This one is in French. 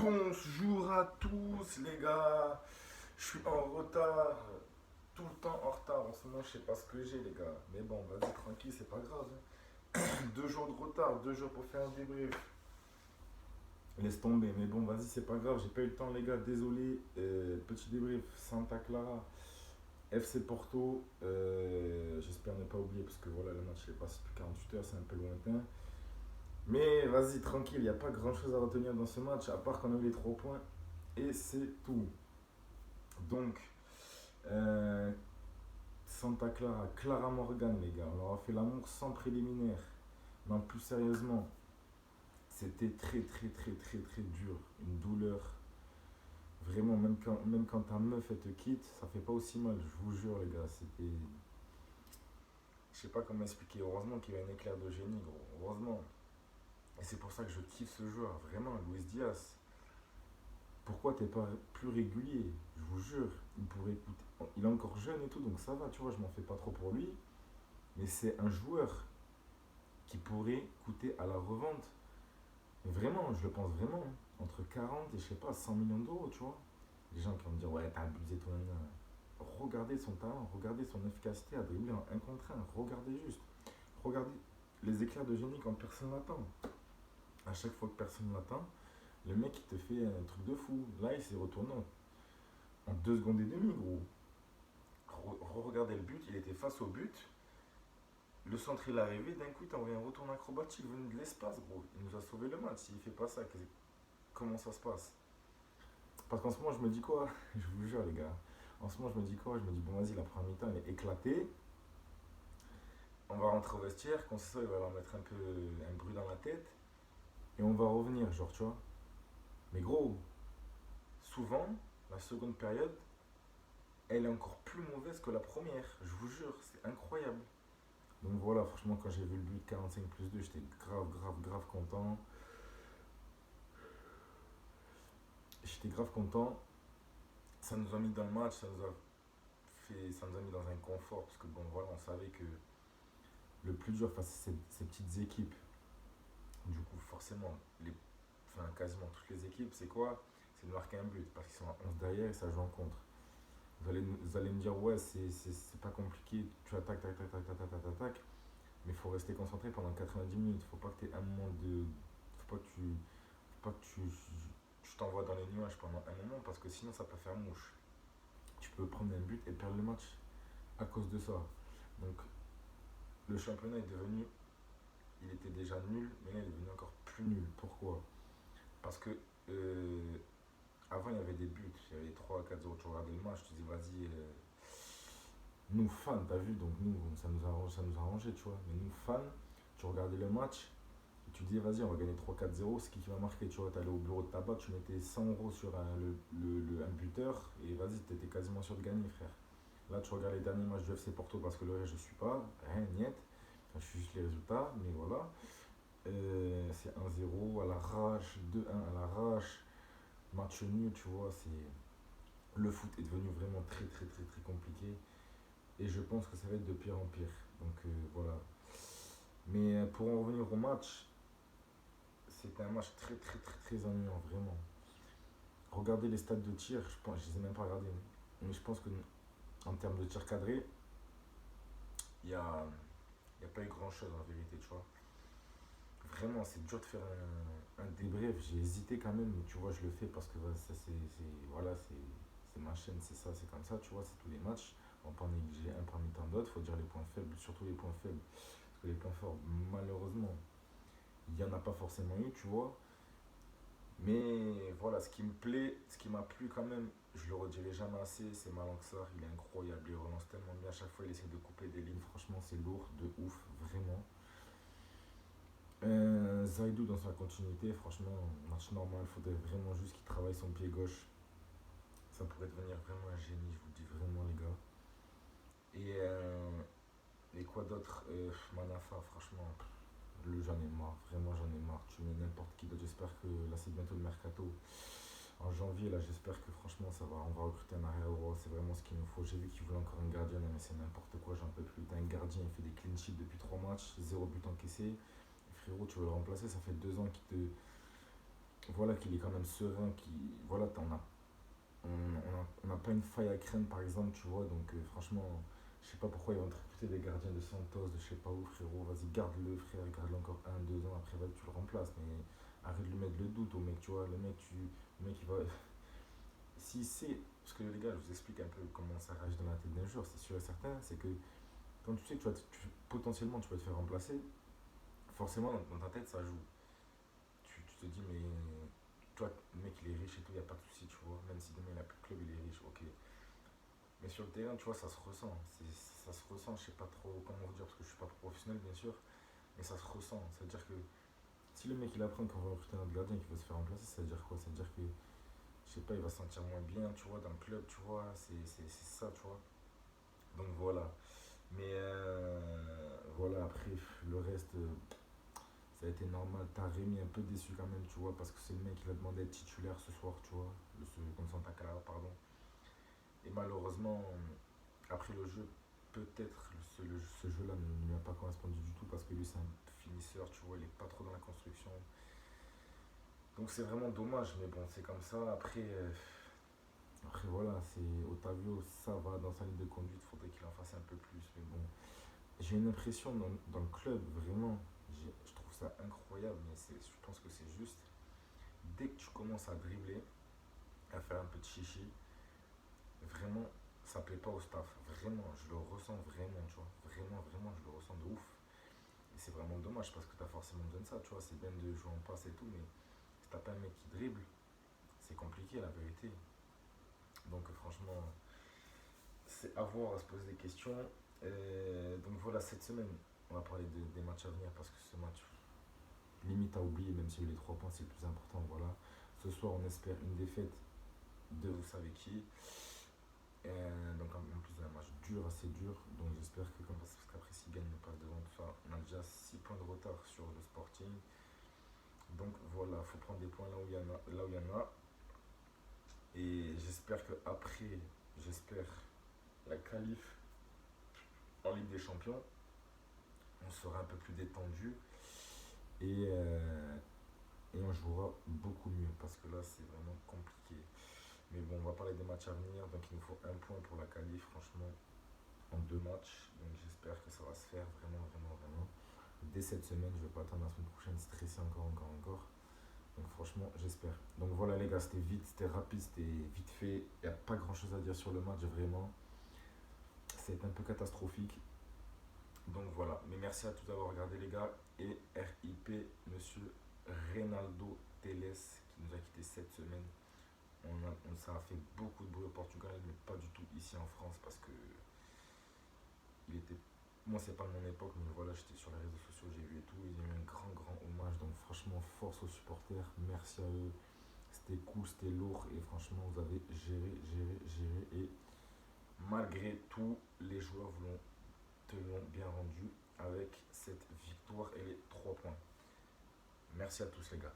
Bonjour à tous les gars, je suis en retard, tout le temps en retard en ce moment, je sais pas ce que j'ai les gars, mais bon, vas-y tranquille, c'est pas grave, hein. 2 jours de retard, 2 jours pour faire un débrief, laisse tomber, mais bon, vas-y, c'est pas grave, j'ai pas eu le temps les gars, désolé. Petit débrief, Santa Clara, FC Porto, j'espère ne pas oublier parce que voilà, le match il est passé depuis 48 heures, c'est un peu lointain. Mais vas-y, tranquille, il n'y a pas grand-chose à retenir dans ce match, à part qu'on a eu les 3 points, et c'est tout. Donc, euh, Santa Clara, Clara Morgan, les gars, on leur a fait l'amour sans préliminaire. Non, plus sérieusement, c'était très, très, très, très, très dur. Une douleur. Vraiment, même quand ta meuf, elle te quitte, ça fait pas aussi mal, je vous jure, les gars. C'était. Je sais pas comment expliquer. Heureusement qu'il y a un éclair de génie, gros. Heureusement. Et c'est pour ça que je kiffe ce joueur, vraiment, Luis Diaz. Pourquoi t'es pas plus régulier? Je vous jure, il pourrait écouter. Il est encore jeune et tout, donc ça va, tu vois, je m'en fais pas trop pour lui. Mais c'est un joueur qui pourrait coûter à la revente. Mais vraiment, je le pense vraiment, hein, entre 40 et je sais pas, 100 millions d'euros, tu vois. Les gens qui vont me dire, ouais, t'as abusé toi. Regardez son talent, regardez son efficacité à dribbler en 1 contre 1. Regardez juste. Regardez les éclairs de génie quand personne n'attend. À chaque fois que personne n'attend, le mec il te fait un truc de fou. Là, il s'est retourné en 2 secondes et demie, gros. Regardez le but, il était face au but. Le centre il est arrivé, d'un coup il t'a envoyé un retour acrobatique venu de l'espace, gros. Il nous a sauvé le match. S'il fait pas ça, comment ça se passe? Parce qu'en ce moment je me dis quoi? Je vous jure les gars. En ce moment je me dis quoi? Je me dis bon vas-y, la première mi-temps elle est éclatée. On va rentrer au vestiaire, quand c'est ça, il va leur mettre un peu un bruit dans la tête. Et on va revenir, genre tu vois. Mais gros, souvent, la seconde période, elle est encore plus mauvaise que la première. Je vous jure, c'est incroyable. Donc voilà, franchement, quand j'ai vu le but 45+2, j'étais grave, grave, grave content. J'étais grave content. Ça nous a mis dans le match, ça nous a mis dans un confort. Parce que bon, voilà, on savait que le plus dur face à ces petites équipes, du coup, forcément, enfin, quasiment toutes les équipes, c'est quoi? C'est de marquer un but. Parce qu'ils sont à 11 derrière et ça joue en contre. Vous allez me dire, ouais, c'est pas compliqué, tu attaques, tac, tac, tac, tac, tac, tac, tac, tac. Mais il faut rester concentré pendant 90 minutes. Faut pas que tu aies un moment de. Faut pas que tu. Faut pas que tu t'envoies dans les nuages pendant un moment parce que sinon ça peut faire mouche. Tu peux prendre un but et perdre le match à cause de ça. Donc le championnat est devenu. Il était déjà nul, mais là il est devenu encore plus nul. Pourquoi? Parce que avant il y avait des buts, il y avait 3 à 4 0. Tu regardais le match, tu dis vas-y. Nous fans, t'as vu, donc nous, ça nous a arrangé, tu vois. Mais nous fans, tu regardais le match, et tu dis, vas-y, on va gagner 3-4-0, c'est qui va marquer, tu vois. T'allais au bureau de tabac, tu mettais 100 euros sur un buteur, et vas-y, t'étais quasiment sûr de gagner, frère. Là, tu regardes les derniers matchs du FC Porto, parce que le reste, je suis pas, rien, niet. Enfin, je suis juste les résultats, mais voilà. C'est 1-0 à l'arrache, 2-1 à l'arrache, match nul, tu vois. Le foot est devenu vraiment très, très, très, très compliqué. Et je pense que ça va être de pire en pire. Donc voilà. Mais pour en revenir au match, c'était un match très très très très ennuyant, vraiment. Regardez les stades de tir, je les ai même pas regardés. Mais je pense que en termes de tir cadré, il y a pas eu grand chose en vérité, tu vois. Vraiment, c'est dur de faire un débrief. J'ai hésité quand même, mais tu vois, je le fais parce que voilà, ça voilà, c'est ma chaîne, c'est ça, c'est comme ça, tu vois, c'est tous les matchs. On peut en négliger un parmi tant d'autres, il faut dire les points faibles, surtout les points faibles. Parce que les points forts, malheureusement, il n'y en a pas forcément eu, tu vois. Mais voilà, ce qui me plaît, ce qui m'a plu quand même, je le redirai jamais assez, c'est Malang Sarr, il est incroyable, il relance tellement bien, à chaque fois il essaie de couper des lignes, franchement c'est lourd, de ouf, vraiment. Zaidou dans sa continuité, franchement, match normal, il faudrait vraiment juste qu'il travaille son pied gauche. Ça pourrait devenir vraiment un génie, je vous le dis vraiment les gars. Et quoi d'autre? Manafa, franchement, j'en ai marre, vraiment j'en ai marre. Tu mets n'importe qui d'autre, j'espère que là c'est bientôt le mercato. En janvier, là j'espère que franchement ça va, on va recruter un arrière droit, c'est vraiment ce qu'il nous faut. J'ai vu qu'il voulait encore un gardien, mais c'est n'importe quoi, j'en peux plus. T'as un gardien, il fait des clean sheets depuis 3 matchs, 0 but encaissé. Frérot, tu veux le remplacer, ça fait 2 ans voilà, qu'il est quand même serein, voilà, on n'a pas une faille à craindre, par exemple, tu vois. Donc, franchement, je sais pas pourquoi ils vont te recruter des gardiens de Santos, de je sais pas où, frérot. Vas-y, garde-le, frère, garde-le encore 1, 2 ans. Après, vas-y, tu le remplaces. Mais arrête de lui mettre le doute au mec, tu vois. Le mec, il va. Si c'est. Parce que les gars, je vous explique un peu comment ça réagit dans la tête d'un joueur, c'est sûr et certain. C'est que quand tu sais que potentiellement tu vas te faire remplacer, forcément, dans ta tête, ça joue. Tu te dis, mais toi, le mec, il est riche et tout, il n'y a pas de souci, tu vois. Même si demain il a plus de club, il est riche, ok. Mais sur le terrain, tu vois, ça se ressent. Ça se ressent, je sais pas trop comment vous dire, parce que je suis pas professionnel, bien sûr. Mais ça se ressent. Ça veut dire que si le mec il apprend qu'on va recruter un autre gardien qui va se faire remplacer, ça veut dire quoi? Ça veut dire que, je sais pas, il va se sentir moins bien, tu vois, dans le club, tu vois. C'est ça, tu vois. Donc voilà. Mais voilà, après, le reste, ça a été normal. Taremi un peu déçu quand même, tu vois, parce que c'est le mec qui a demandé d'être titulaire ce soir, tu vois. Contre Santa Clara, pardon. Et malheureusement, après le jeu, peut-être ce jeu-là ne lui a pas correspondu du tout parce que lui, c'est un finisseur, tu vois, il est pas trop dans la construction. Donc c'est vraiment dommage, mais bon, c'est comme ça. Après voilà, c'est Otavio, ça va dans sa ligne de conduite, faudrait qu'il en fasse un peu plus. Mais bon, j'ai une impression dans le club, vraiment, je trouve ça incroyable, mais je pense que c'est juste. Dès que tu commences à dribbler, à faire un peu de chichi, vraiment, ça plaît pas au staff. Vraiment, je le ressens vraiment, tu vois. Vraiment, vraiment, je le ressens de ouf. Et c'est vraiment dommage parce que t'as forcément besoin de ça, tu vois. C'est bien de jouer en passe et tout, mais si t'as pas un mec qui dribble, c'est compliqué la vérité. Donc franchement, c'est à voir, à se poser des questions. Donc voilà, cette semaine, on va parler des matchs à venir parce que ce match, limite à oublier, même si les 3 points c'est le plus important. Voilà. Ce soir, on espère une défaite de vous savez qui. Donc en plus d'un match dur, assez dur. Donc j'espère que parce qu'après s'il gagne, on passe devant tout ça. On a déjà 6 points de retard sur le Sporting. Donc voilà, il faut prendre des points là où il y en a. Là où il y en a. Et j'espère que après, j'espère la qualif en Ligue des Champions, on sera un peu plus détendu et, euh, et on jouera beaucoup mieux parce que là c'est vraiment compliqué. Mais bon, on va parler des matchs à venir. Donc il nous faut un point pour la qualif, franchement, en 2 matchs. Donc j'espère que ça va se faire vraiment, vraiment, vraiment. Dès cette semaine, je ne vais pas attendre la semaine prochaine, stresser encore, encore, encore. Donc franchement, j'espère. Donc voilà les gars, c'était vite, c'était rapide, c'était vite fait. Il n'y a pas grand chose à dire sur le match, vraiment. C'est un peu catastrophique. Donc voilà. Mais merci à tous d'avoir regardé les gars. Et RIP, monsieur Reynaldo Teles, qui nous a quitté cette semaine. Ça a fait beaucoup de bruit au Portugal, mais pas du tout ici en France parce que il était. Moi, c'est pas mon époque, mais voilà, j'étais sur les réseaux sociaux, j'ai vu et tout. Ils ont eu un grand, grand hommage. Donc, franchement, force aux supporters. Merci à eux. C'était cool, c'était lourd. Et franchement, vous avez géré, géré, géré. Et malgré tout, les joueurs te l'ont bien rendu avec cette victoire et les 3 points. Merci à tous, les gars.